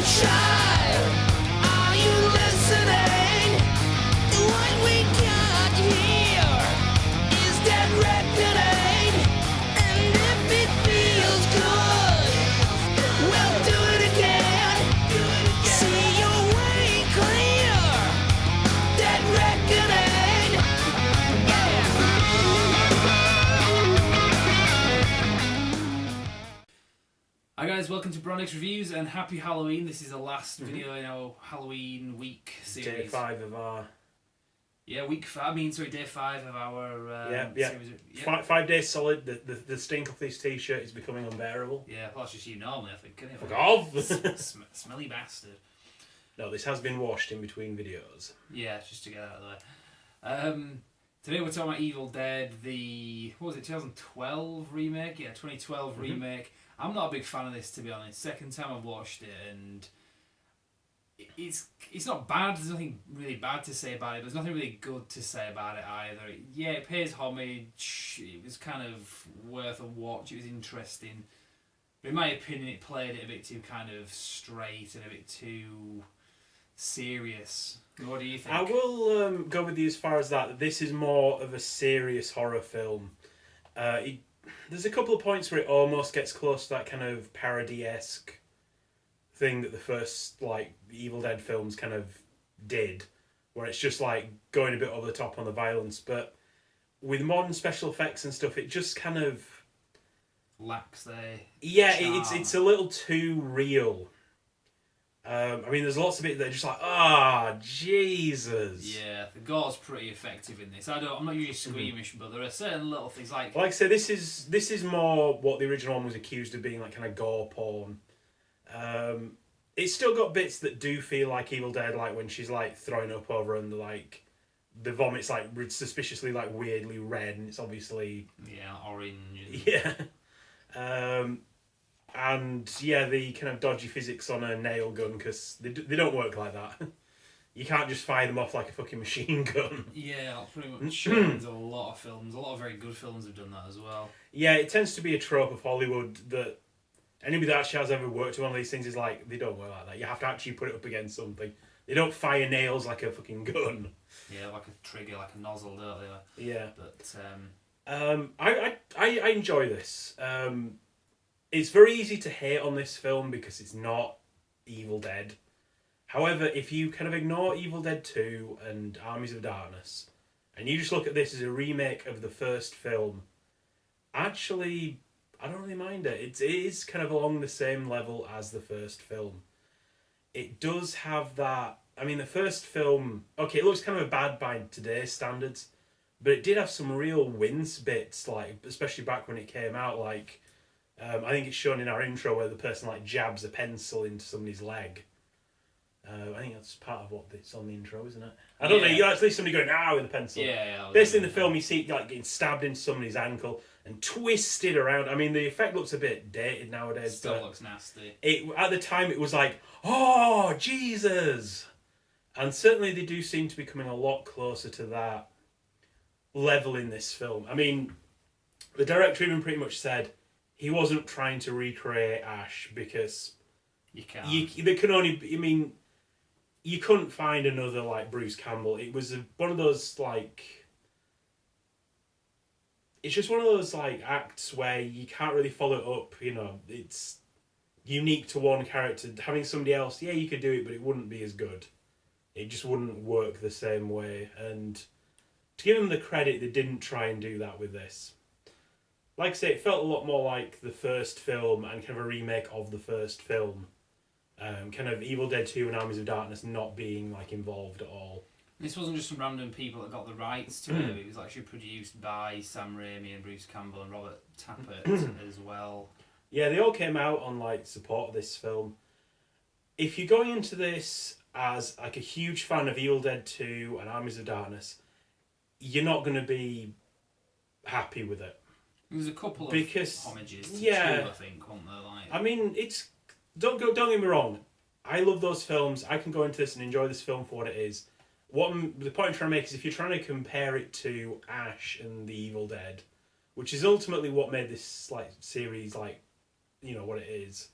child, are you listening? What we got here is that reckoning, and if it feels good, we'll do it again. See your way clear, that reckoning. Hi guys, welcome to Bronix Reviews and happy Halloween. This is the last video in our Halloween week series. Day 5 of our... Yeah, week 5, day 5 of our series. Yeah. 5 days solid. The stink of this t-shirt is becoming unbearable. Yeah, well, that's just you normally, I think, isn't it? Fuck off! Smelly bastard. No, this has been washed in between videos. Yeah, just to get out of the way. Today we're talking about Evil Dead, the, what was it, 2012 remake? Yeah, 2012 remake. I'm not a big fan of this, to be honest. Second time I've watched it, and it's not bad. There's nothing really bad to say about it. There's nothing really good to say about it either. Yeah, it pays homage. It was kind of worth a watch. It was interesting. But in my opinion, it played it a bit too kind of straight and a bit too serious. What do you think? I will go with you as far as that. This is more of a serious horror film. There's a couple of points where it almost gets close to that kind of parody-esque thing that the first Evil Dead films kind of did, where it's just going a bit over the top on the violence. But with modern special effects and stuff, it just kind of lacks the charm. It's a little too real. I mean, there's lots of it that are just Jesus. Yeah, the gore's pretty effective in this. I'm not usually squeamish, but there are certain little things like I say, this is more what the original one was accused of being, kind of gore porn. It's still got bits that do feel like Evil Dead, like when she's throwing up over and the vomit's suspiciously weirdly red, and it's obviously orange. Yeah. And yeah, the kind of dodgy physics on a nail gun, because they don't work like that. You can't just fire them off like a fucking machine gun. Yeah, that's pretty much a lot of films. A lot of very good films have done that as well. Yeah, it tends to be a trope of Hollywood that anybody that actually has ever worked on one of these things is they don't work like that. You have to actually put it up against something. They don't fire nails like a fucking gun. Yeah, like a trigger, like a nozzle, don't they? Yeah. But I enjoy this. It's very easy to hate on this film because it's not Evil Dead. However, if you kind of ignore Evil Dead 2 and Armies of Darkness, and you just look at this as a remake of the first film, actually, I don't really mind it. It is kind of along the same level as the first film. It does have that... I mean, the first film... Okay, it looks kind of bad by today's standards, but it did have some real wince bits, especially back when it came out, I think it's shown in our intro where the person jabs a pencil into somebody's leg. I think that's part of what it's on the intro, isn't it? I don't know. You actually see somebody going with a pencil. Yeah. Basically, in the film, you see it getting stabbed into somebody's ankle and twisted around. I mean, the effect looks a bit dated nowadays. Still looks nasty. At the time, it was oh Jesus! And certainly, they do seem to be coming a lot closer to that level in this film. I mean, the director even pretty much said he wasn't trying to recreate Ash because you can't. There can only. I mean, you couldn't find another Bruce Campbell. It was one of those It's just one of those acts where you can't really follow it up. It's unique to one character. Having somebody else, yeah, you could do it, but it wouldn't be as good. It just wouldn't work the same way. And to give them the credit, they didn't try and do that with this. Like I say, it felt a lot more like the first film and kind of a remake of the first film. Kind of Evil Dead 2 and Armies of Darkness not being involved at all. This wasn't just some random people that got the rights to it. It was actually produced by Sam Raimi and Bruce Campbell and Robert Tappert as well. Yeah, they all came out on support of this film. If you're going into this as a huge fan of Evil Dead 2 and Armies of Darkness, you're not going to be happy with it. There's a couple of homages to two, I think, weren't there? I mean, don't get me wrong. I love those films. I can go into this and enjoy this film for what it is. The point I'm trying to make is if you're trying to compare it to Ash and the Evil Dead, which is ultimately what made this series what it is.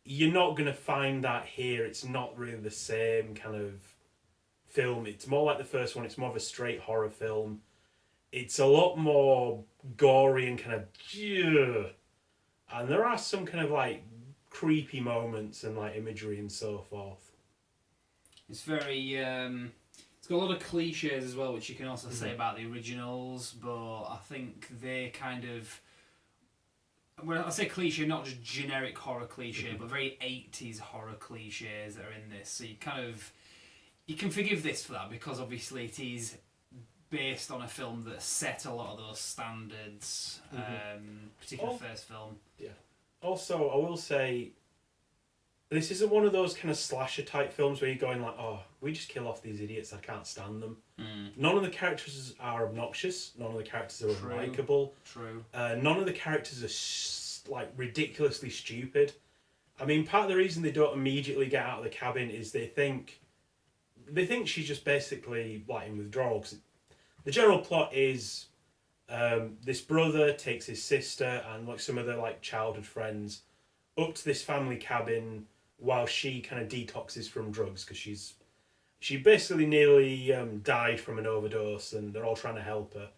you're not going to find that here. It's not really the same kind of film. It's more like the first one. It's more of a straight horror film. It's a lot more gory and kind of... Ugh. And there are some kind of like creepy moments and like imagery and so forth. It's very... it's got a lot of cliches as well, which you can also say about the originals, but I think they kind of... When I say cliche, not just generic horror cliche, but very 80s horror cliches that are in this. So you kind of... You can forgive this for that, because obviously it is based on a film that set a lot of those standards, particularly the first film. Yeah. Also, I will say, this isn't one of those kind of slasher type films where you're going like, oh, we just kill off these idiots, I can't stand them. None of the characters are obnoxious. None of the characters are unlikable. True. None of the characters are like ridiculously stupid. I mean, part of the reason they don't immediately get out of the cabin is they think she's just basically like in withdrawal. 'Cause the general plot is this brother takes his sister and like some of their like childhood friends up to this family cabin while she kind of detoxes from drugs, because she basically nearly died from an overdose, and they're all trying to help her.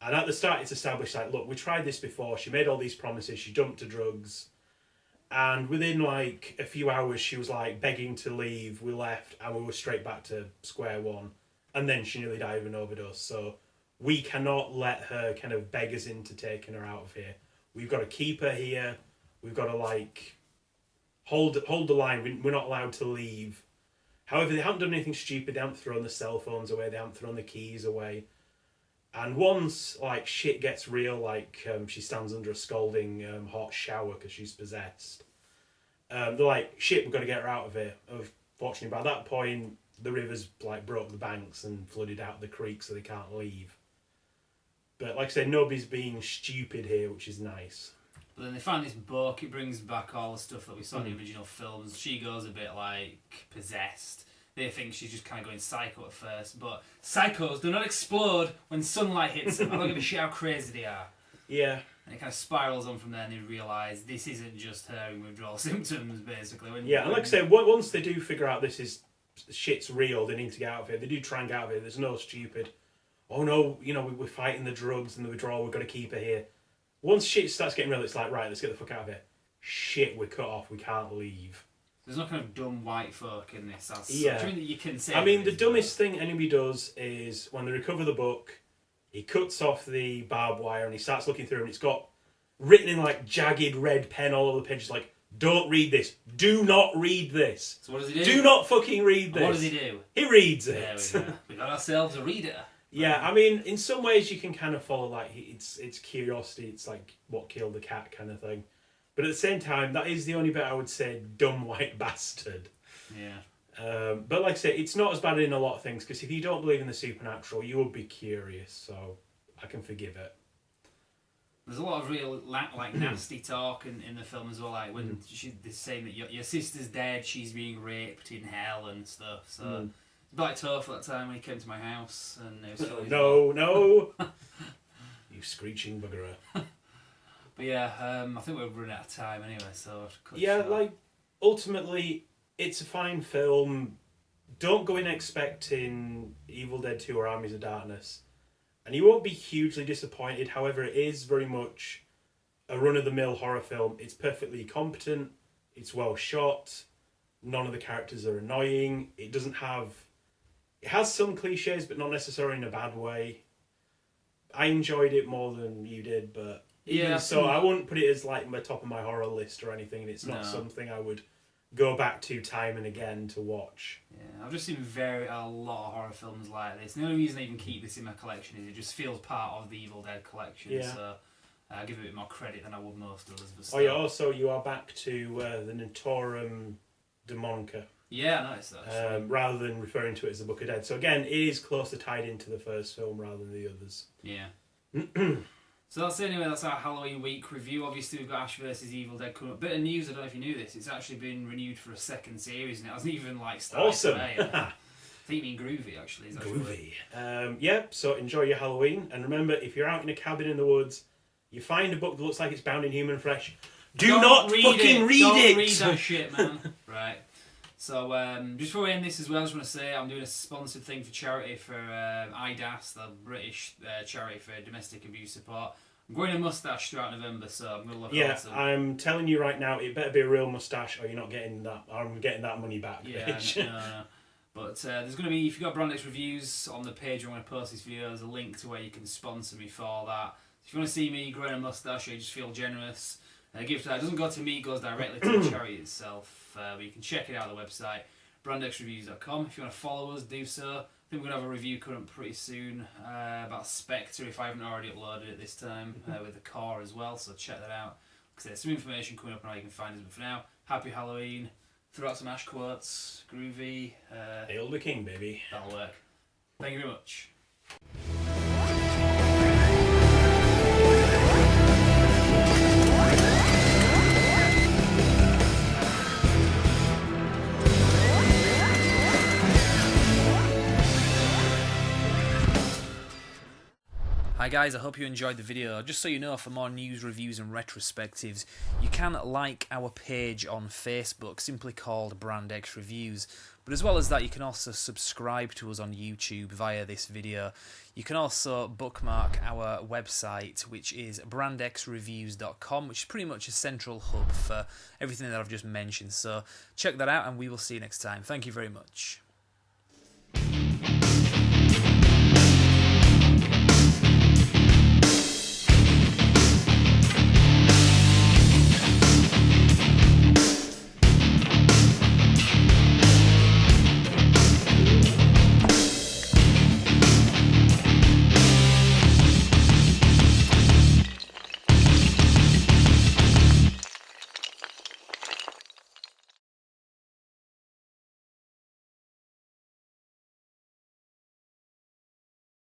And at the start, it's established like, look, we tried this before. She made all these promises. She jumped to drugs. And within like a few hours, she was like begging to leave. We left and we were straight back to square one. And then she nearly died of an overdose. So we cannot let her kind of beg us into taking her out of here. We've got to keep her here. We've got to like hold the line. We're not allowed to leave. However, they haven't done anything stupid. They haven't thrown the cell phones away. They haven't thrown the keys away. And once like shit gets real, like she stands under a scalding hot shower because she's possessed. They're like, shit, we've got to get her out of here. Unfortunately, by that point, the river's like broke the banks and flooded out the creek, so they can't leave. But like I said, nobody's being stupid here, which is nice. But then they find this book. It brings back all the stuff that we saw in the original films. She goes a bit like possessed. They think she's just kind of going psycho at first, but psychos do not explode when sunlight hits them. I don't give a shit how crazy they are. Yeah. And it kind of spirals on from there, and they realise this isn't just her in withdrawal symptoms, basically. And like I say, once they do figure out this is shit's real, they need to get out of here. They do try and get out of here. There's no stupid, oh no, we're fighting the drugs and the withdrawal, we've got to keep her here. Once shit starts getting real, it's like, right, let's get the fuck out of here. Shit, we're cut off, we can't leave. There's no kind of dumb white folk in this. That's something that you can say. I mean, the dumbest thing anybody does is when they recover the book, he cuts off the barbed wire and he starts looking through, and it's got written in like jagged red pen all over the pages, like, don't read this. Do not read this. So what does he do? Do not fucking read this. And what does he do? He reads it. There we go. We got ourselves a reader. Yeah, I mean, in some ways you can kind of follow like it's curiosity. It's like what killed the cat kind of thing. But at the same time, that is the only bit I would say dumb white bastard. Yeah. But like I say, it's not as bad in a lot of things, because if you don't believe in the supernatural, you would be curious. So I can forgive it. There's a lot of real like nasty talk in the film as well. Like when they're saying that your sister's dead, she's being raped in hell and stuff. So it's a bit like Toph at that time when he came to my house and it was no, you screeching bugger. But yeah, I think we're running out of time anyway. So like ultimately, it's a fine film. Don't go in expecting Evil Dead 2 or Armies of Darkness, and you won't be hugely disappointed. However, it is very much a run-of-the-mill horror film. It's perfectly competent. It's well shot. None of the characters are annoying. It has some cliches, but not necessarily in a bad way. I enjoyed it more than you did, but even so, I wouldn't put it as like my top of my horror list or anything. And it's not something I would go back to time and again to watch. Yeah, I've just seen a lot of horror films like this. And the only reason I even keep this in my collection is it just feels part of the Evil Dead collection. Yeah. So I give it a bit more credit than I would most others. But still. Oh yeah, also you are back to the Notorum Demonica. Yeah, I noticed that. Rather than referring to it as the Book of Dead. So again, it is closer tied into the first film rather than the others. Yeah. So that's it anyway, that's our Halloween week review. Obviously we've got Ash vs Evil Dead coming up. Bit of news, I don't know if you knew this, it's actually been renewed for a second series and it hasn't even started today. I think you mean Groovy actually. Groovy. So enjoy your Halloween, and remember, if you're out in a cabin in the woods, you find a book that looks like it's bound in human flesh, Do Don't not read fucking it. read Don't it. read that shit, man. Right. So, just before we end this as well, I just want to say I'm doing a sponsored thing for charity for IDAS, the British charity for domestic abuse support. I'm growing a moustache throughout November, so I'm going to look awesome. I'm telling you right now, it better be a real moustache or you're not getting that. I'm getting that money back, bitch. No. But there's going to be, if you've got Brand X reviews on the page where I'm going to post this video, there's a link to where you can sponsor me for that. If you want to see me growing a moustache or you just feel generous, a gift that doesn't go to me, it goes directly to the charity itself. But you can check it out on the website, brandxreviews.com. If you want to follow us, do so. I think we're going to have a review coming up pretty soon about Spectre, if I haven't already uploaded it this time, with the core as well, so check that out. Because there's some information coming up on how you can find us. But for now, happy Halloween. Throw out some Ash quotes, groovy. Hail the king, baby. That'll work. Thank you very much. Hi guys, I hope you enjoyed the video. Just so you know, for more news, reviews and retrospectives, you can like our page on Facebook, simply called Brand X Reviews. But as well as that, you can also subscribe to us on YouTube via this video. You can also bookmark our website, which is brandxreviews.com, which is pretty much a central hub for everything that I've just mentioned. So check that out and we will see you next time. Thank you very much.